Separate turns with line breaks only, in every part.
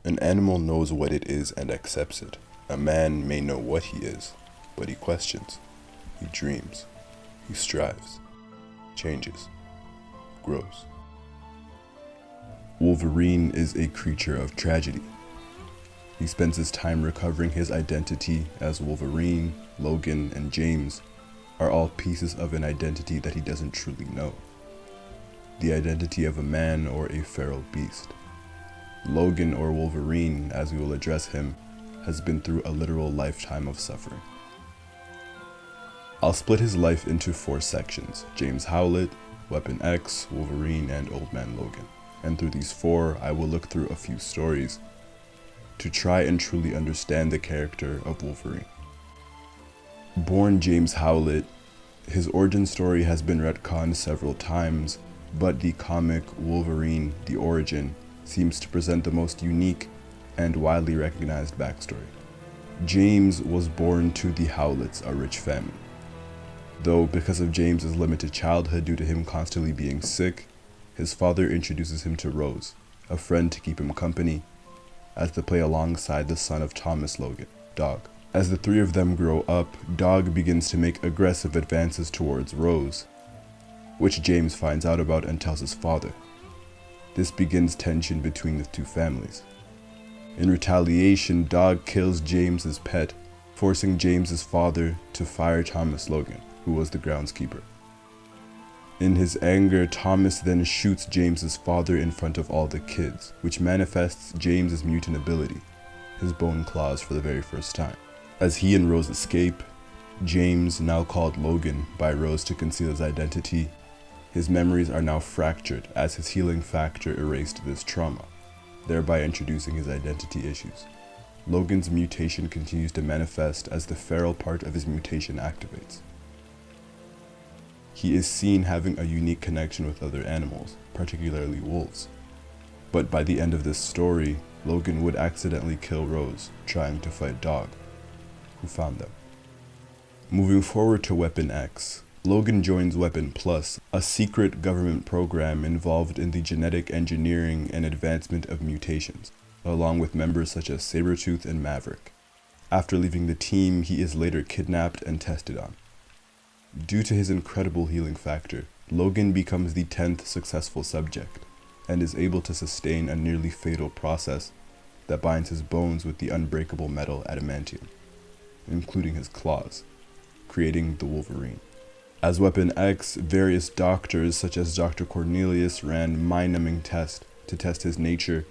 An animal knows what it is and accepts it. A man may know what he is, but he questions. He dreams. He strives. Changes. Grows. Wolverine is a creature of tragedy. He spends his time recovering his identity as Wolverine. Logan, and James are all pieces of an identity that he doesn't truly know. The identity of a man or a feral beast. Logan, or Wolverine, as we will address him, has been through a literal lifetime of suffering. I'll split his life into 4 sections: James Howlett, Weapon X, Wolverine, and Old Man Logan. And through these 4, I will look through a few stories to try and truly understand the character of Wolverine. Born James Howlett, his origin story has been retconned several times, but the comic Wolverine: The Origin seems to present the most unique and widely recognized backstory. James was born to the Howletts, a rich family. Though because of James's limited childhood due to him constantly being sick, his father introduces him to Rose, a friend to keep him company, as they play alongside the son of Thomas Logan, Dog. As the 3 of them grow up, Dog begins to make aggressive advances towards Rose, which James finds out about and tells his father. This begins tension between the 2 families. In retaliation, Dog kills James's pet, forcing James's father to fire Thomas Logan, who was the groundskeeper. In his anger, Thomas then shoots James's father in front of all the kids, which manifests James's mutant ability, his bone claws, for the very first time. As he and Rose escape, James, now called Logan by Rose to conceal his identity, his memories are now fractured as his healing factor erased this trauma, thereby introducing his identity issues. Logan's mutation continues to manifest as the feral part of his mutation activates. He is seen having a unique connection with other animals, particularly wolves. But by the end of this story, Logan would accidentally kill Rose, trying to fight Dog, who found them. Moving forward to Weapon X, Logan joins Weapon Plus, a secret government program involved in the genetic engineering and advancement of mutations, along with members such as Sabretooth and Maverick. After leaving the team, he is later kidnapped and tested on. Due to his incredible healing factor, Logan becomes the 10th successful subject, and is able to sustain a nearly fatal process that binds his bones with the unbreakable metal adamantium, including his claws, creating the Wolverine. As Weapon X, various doctors such as Dr. Cornelius ran mind-numbing tests to test his nature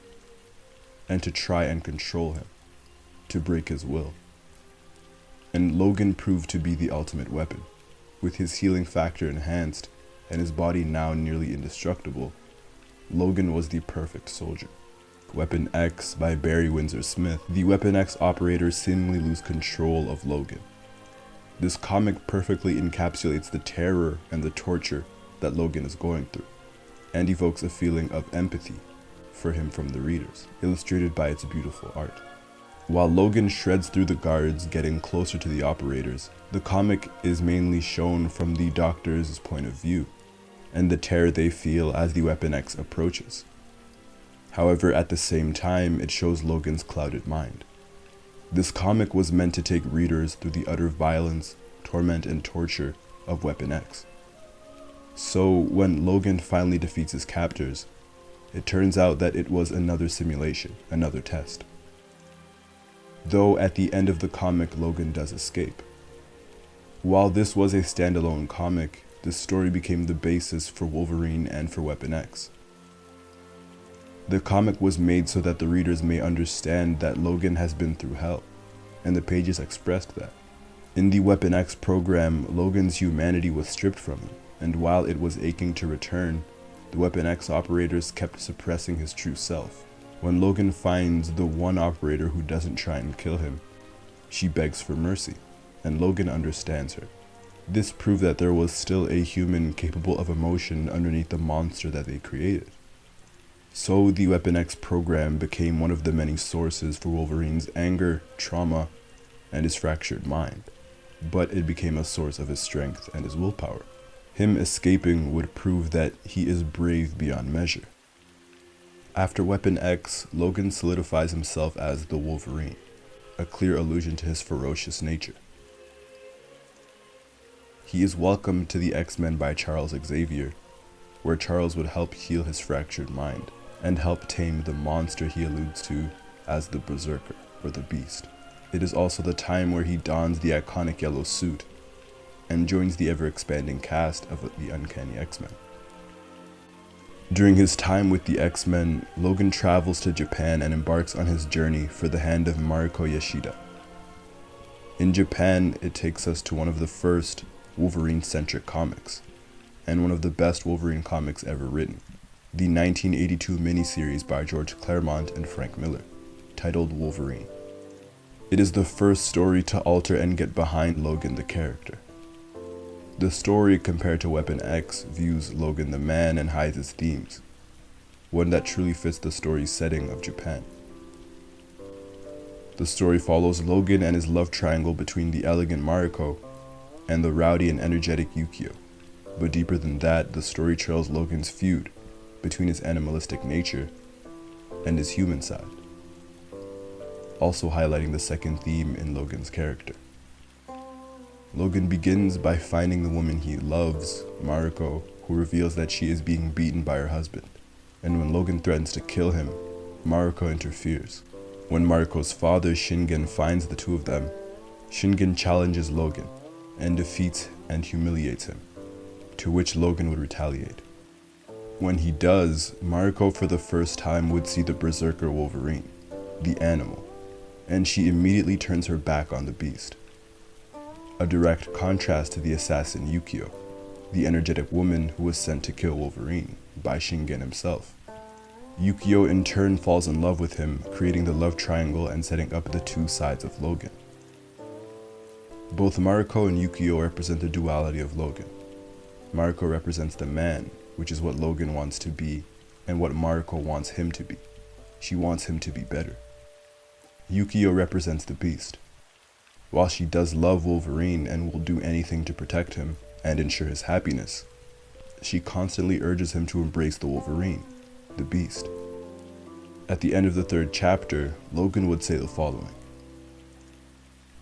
and to try and control him, to break his will. And Logan proved to be the ultimate weapon. With his healing factor enhanced and his body now nearly indestructible, Logan was the perfect soldier. Weapon X by Barry Windsor Smith. The Weapon X operators seemingly lose control of Logan. This comic perfectly encapsulates the terror and the torture that Logan is going through, and evokes a feeling of empathy for him from the readers, illustrated by its beautiful art. While Logan shreds through the guards, getting closer to the operators, the comic is mainly shown from the doctors' point of view, and the terror they feel as the Weapon X approaches. However, at the same time, it shows Logan's clouded mind. This comic was meant to take readers through the utter violence, torment, and torture of Weapon X. So, when Logan finally defeats his captors, it turns out that it was another simulation, another test. Though at the end of the comic, Logan does escape. While this was a standalone comic, this story became the basis for Wolverine and for Weapon X. The comic was made so that the readers may understand that Logan has been through hell, and the pages expressed that. In the Weapon X program, Logan's humanity was stripped from him, and while it was aching to return, the Weapon X operators kept suppressing his true self. When Logan finds the one operator who doesn't try and kill him, she begs for mercy, and Logan understands her. This proved that there was still a human capable of emotion underneath the monster that they created. So the Weapon X program became one of the many sources for Wolverine's anger, trauma, and his fractured mind. But it became a source of his strength and his willpower. Him escaping would prove that he is brave beyond measure. After Weapon X, Logan solidifies himself as the Wolverine, a clear allusion to his ferocious nature. He is welcomed to the X-Men by Charles Xavier, where Charles would help heal his fractured mind and help tame the monster he alludes to as the Berserker, or the Beast. It is also the time where he dons the iconic yellow suit and joins the ever-expanding cast of the Uncanny X-Men. During his time with the X-Men, Logan travels to Japan and embarks on his journey for the hand of Mariko Yashida. In Japan, it takes us to one of the first Wolverine-centric comics, and one of the best Wolverine comics ever written, the 1982 miniseries by George Claremont and Frank Miller, titled Wolverine. It is the first story to alter and get behind Logan the character. The story, compared to Weapon X, views Logan the man and hides his themes, one that truly fits the story's setting of Japan. The story follows Logan and his love triangle between the elegant Mariko and the rowdy and energetic Yukio. But deeper than that, the story trails Logan's feud between his animalistic nature and his human side, also highlighting the second theme in Logan's character. Logan begins by finding the woman he loves, Mariko, who reveals that she is being beaten by her husband. And when Logan threatens to kill him, Mariko interferes. When Mariko's father, Shingen, finds the two of them, Shingen challenges Logan and defeats and humiliates him, to which Logan would retaliate. When he does, Mariko for the first time would see the Berserker Wolverine, the animal, and she immediately turns her back on the Beast. A direct contrast to the assassin Yukio, the energetic woman who was sent to kill Wolverine by Shingen himself. Yukio in turn falls in love with him, creating the love triangle and setting up the two sides of Logan. Both Mariko and Yukio represent the duality of Logan. Mariko represents the man, which is what Logan wants to be, and what Mariko wants him to be. She wants him to be better. Yukio represents the Beast. While she does love Wolverine and will do anything to protect him and ensure his happiness, she constantly urges him to embrace the Wolverine, the Beast. At the end of the third chapter, Logan would say the following: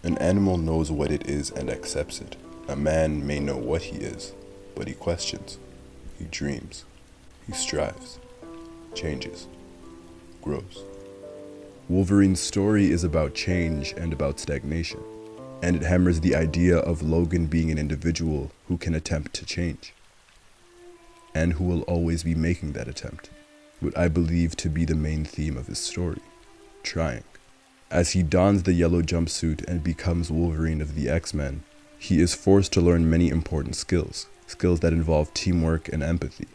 "An animal knows what it is and accepts it. A man may know what he is, but he questions, he dreams, he strives, changes, grows." Wolverine's story is about change and about stagnation, and it hammers the idea of Logan being an individual who can attempt to change, and who will always be making that attempt, what I believe to be the main theme of his story, trying. As he dons the yellow jumpsuit and becomes Wolverine of the X-Men, he is forced to learn many important skills that involve teamwork and empathy.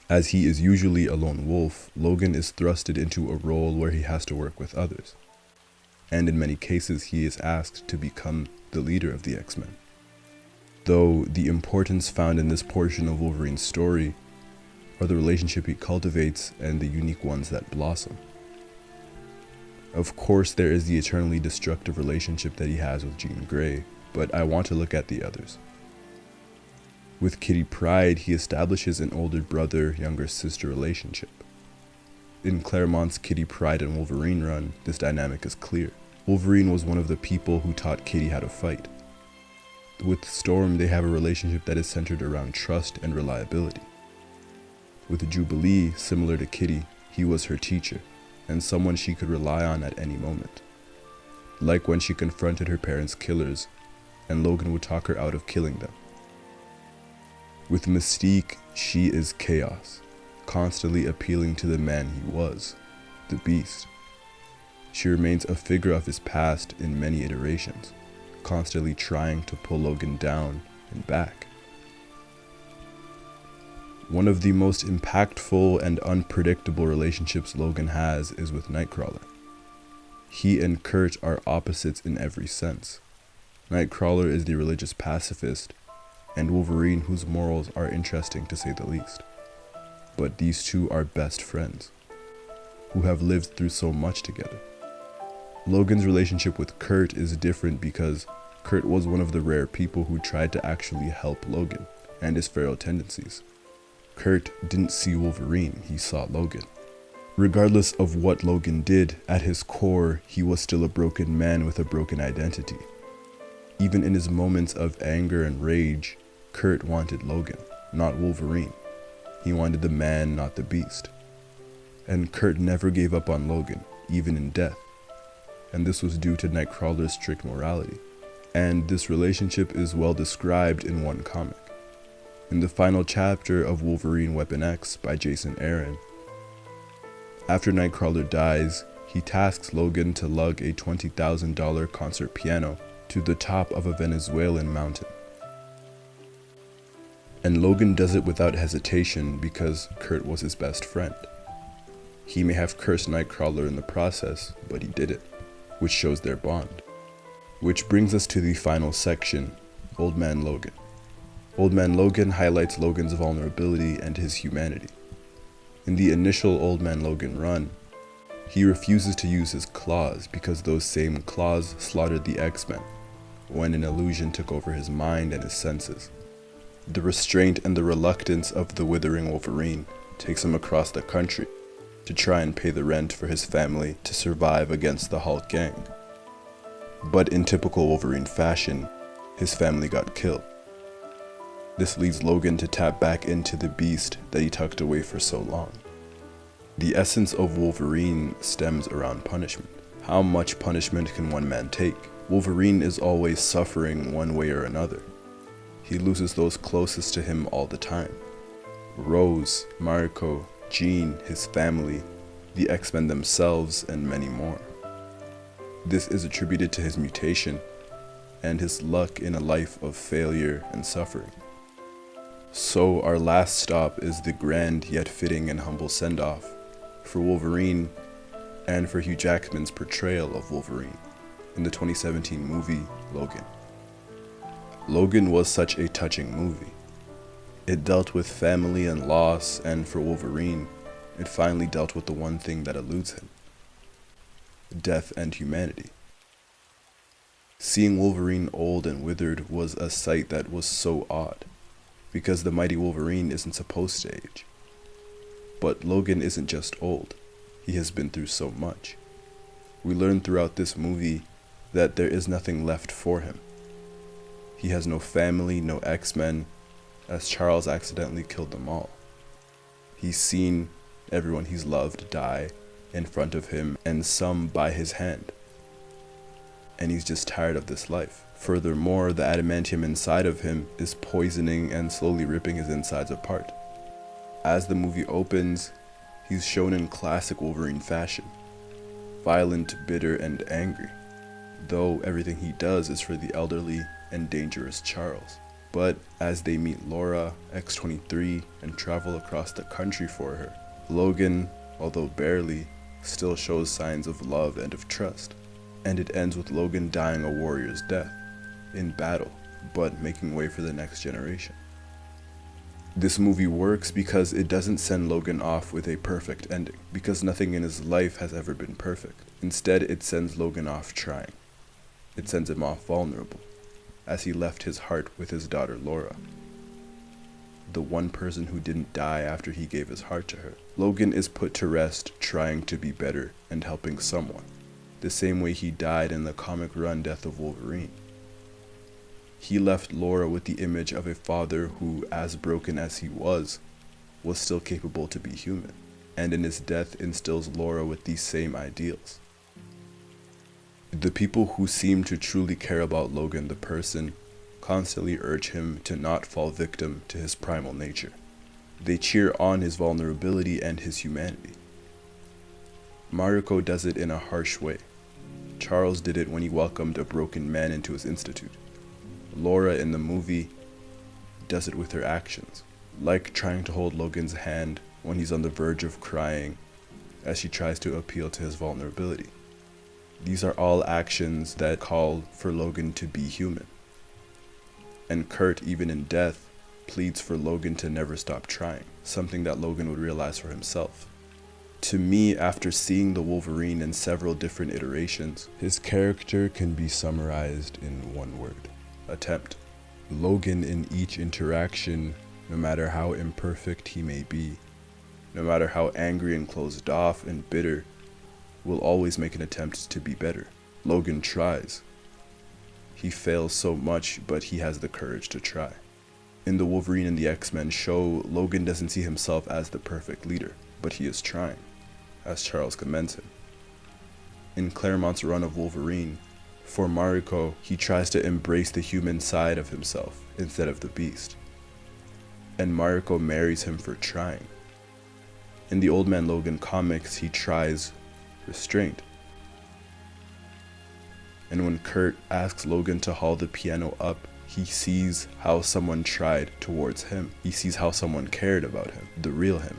As he is usually a lone wolf, Logan is thrusted into a role where he has to work with others. And in many cases, he is asked to become the leader of the X-Men. Though the importance found in this portion of Wolverine's story are the relationship he cultivates and the unique ones that blossom. Of course, there is the eternally destructive relationship that he has with Jean Grey, but I want to look at the others. With Kitty Pryde, he establishes an older brother, younger sister relationship. In Claremont's Kitty Pryde and Wolverine run, this dynamic is clear. Wolverine was one of the people who taught Kitty how to fight. With Storm, they have a relationship that is centered around trust and reliability. With Jubilee, similar to Kitty, he was her teacher, and someone she could rely on at any moment. Like when she confronted her parents' killers, and Logan would talk her out of killing them. With Mystique, she is chaos, constantly appealing to the man he was, the Beast. She remains a figure of his past in many iterations, constantly trying to pull Logan down and back. One of the most impactful and unpredictable relationships Logan has is with Nightcrawler. He and Kurt are opposites in every sense. Nightcrawler is the religious pacifist, and Wolverine, whose morals are interesting to say the least. But these two are best friends, who have lived through so much together. Logan's relationship with Kurt is different because Kurt was one of the rare people who tried to actually help Logan and his feral tendencies. Kurt didn't see Wolverine, he saw Logan. Regardless of what Logan did, at his core, he was still a broken man with a broken identity. Even in his moments of anger and rage, Kurt wanted Logan, not Wolverine. He wanted the man, not the beast. And Kurt never gave up on Logan, even in death. And this was due to Nightcrawler's strict morality. And this relationship is well described in one comic. In the final chapter of Wolverine Weapon X by Jason Aaron, after Nightcrawler dies, he tasks Logan to lug a $20,000 concert piano to the top of a Venezuelan mountain. And Logan does it without hesitation because Kurt was his best friend. He may have cursed Nightcrawler in the process, but he did it, which shows their bond. Which brings us to the final section, Old Man Logan. Old Man Logan highlights Logan's vulnerability and his humanity. In the initial Old Man Logan run, he refuses to use his claws because those same claws slaughtered the X-Men when an illusion took over his mind and his senses. The restraint and the reluctance of the withering Wolverine takes him across the country to try and pay the rent for his family to survive against the Hulk gang. But in typical Wolverine fashion, his family got killed. This leads Logan to tap back into the beast that he tucked away for so long. The essence of Wolverine stems around punishment. How much punishment can one man take? Wolverine is always suffering one way or another. He loses those closest to him all the time. Rose, Mariko, Jean, his family, the X-Men themselves, and many more. This is attributed to his mutation and his luck in a life of failure and suffering. So our last stop is the grand yet fitting and humble send-off for Wolverine and for Hugh Jackman's portrayal of Wolverine in the 2017 movie Logan. Logan was such a touching movie. It dealt with family and loss, and for Wolverine, it finally dealt with the one thing that eludes him: death and humanity. Seeing Wolverine old and withered was a sight that was so odd, because the mighty Wolverine isn't supposed to age. But Logan isn't just old, he has been through so much. We learn throughout this movie that there is nothing left for him. He has no family, no X-Men, as Charles accidentally killed them all. He's seen everyone he's loved die in front of him, and some by his hand. And he's just tired of this life. Furthermore, the adamantium inside of him is poisoning and slowly ripping his insides apart. As the movie opens, he's shown in classic Wolverine fashion, violent, bitter, and angry, though everything he does is for the elderly and dangerous Charles. But as they meet Laura, X-23, and travel across the country for her, Logan, although barely, still shows signs of love and of trust. And it ends with Logan dying a warrior's death, in battle, but making way for the next generation. This movie works because it doesn't send Logan off with a perfect ending, because nothing in his life has ever been perfect. Instead, it sends Logan off trying. It sends him off vulnerable, as he left his heart with his daughter Laura, the one person who didn't die after he gave his heart to her. Logan is put to rest trying to be better and helping someone, the same way he died in the comic run Death of Wolverine. He left Laura with the image of a father who, as broken as he was still capable to be human, and in his death instills Laura with these same ideals. The people who seem to truly care about Logan the person constantly urge him to not fall victim to his primal nature. They cheer on his vulnerability and his humanity. Mariko does it in a harsh way. Charles did it when he welcomed a broken man into his institute. Laura in the movie does it with her actions, like trying to hold Logan's hand when he's on the verge of crying as she tries to appeal to his vulnerability. These are all actions that call for Logan to be human. And Kurt, even in death, pleads for Logan to never stop trying, something that Logan would realize for himself. To me, after seeing the Wolverine in several different iterations, his character can be summarized in one word: attempt. Logan in each interaction, no matter how imperfect he may be, no matter how angry and closed off and bitter, will always make an attempt to be better. Logan tries. He fails so much, but he has the courage to try. In the Wolverine and the X-Men show, Logan doesn't see himself as the perfect leader, but he is trying, as Charles commends him. In Claremont's run of Wolverine, for Mariko, he tries to embrace the human side of himself instead of the beast. And Mariko marries him for trying. In the Old Man Logan comics, he tries restraint. And when Kurt asks Logan to haul the piano up, he sees how someone tried towards him. He sees how someone cared about him, the real him.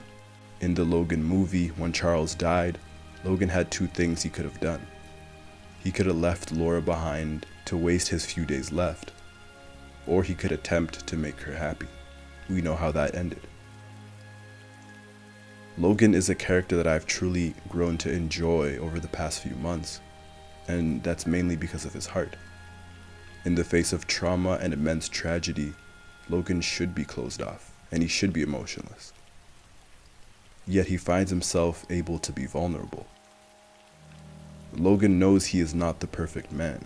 In the Logan movie, when Charles died, Logan had two things he could have done. He could have left Laura behind to waste his few days left, or he could attempt to make her happy. We know how that ended. Logan is a character that I've truly grown to enjoy over the past few months, and that's mainly because of his heart. In the face of trauma and immense tragedy, Logan should be closed off, and he should be emotionless. Yet he finds himself able to be vulnerable. Logan knows he is not the perfect man,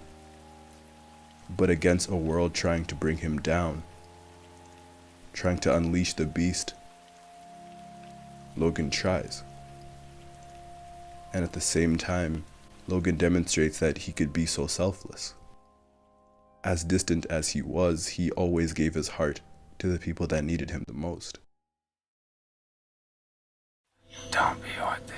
but against a world trying to bring him down, trying to unleash the beast, Logan tries. And at the same time, Logan demonstrates that he could be so selfless. As distant as he was, he always gave his heart to the people that needed him the most.
Don't be what they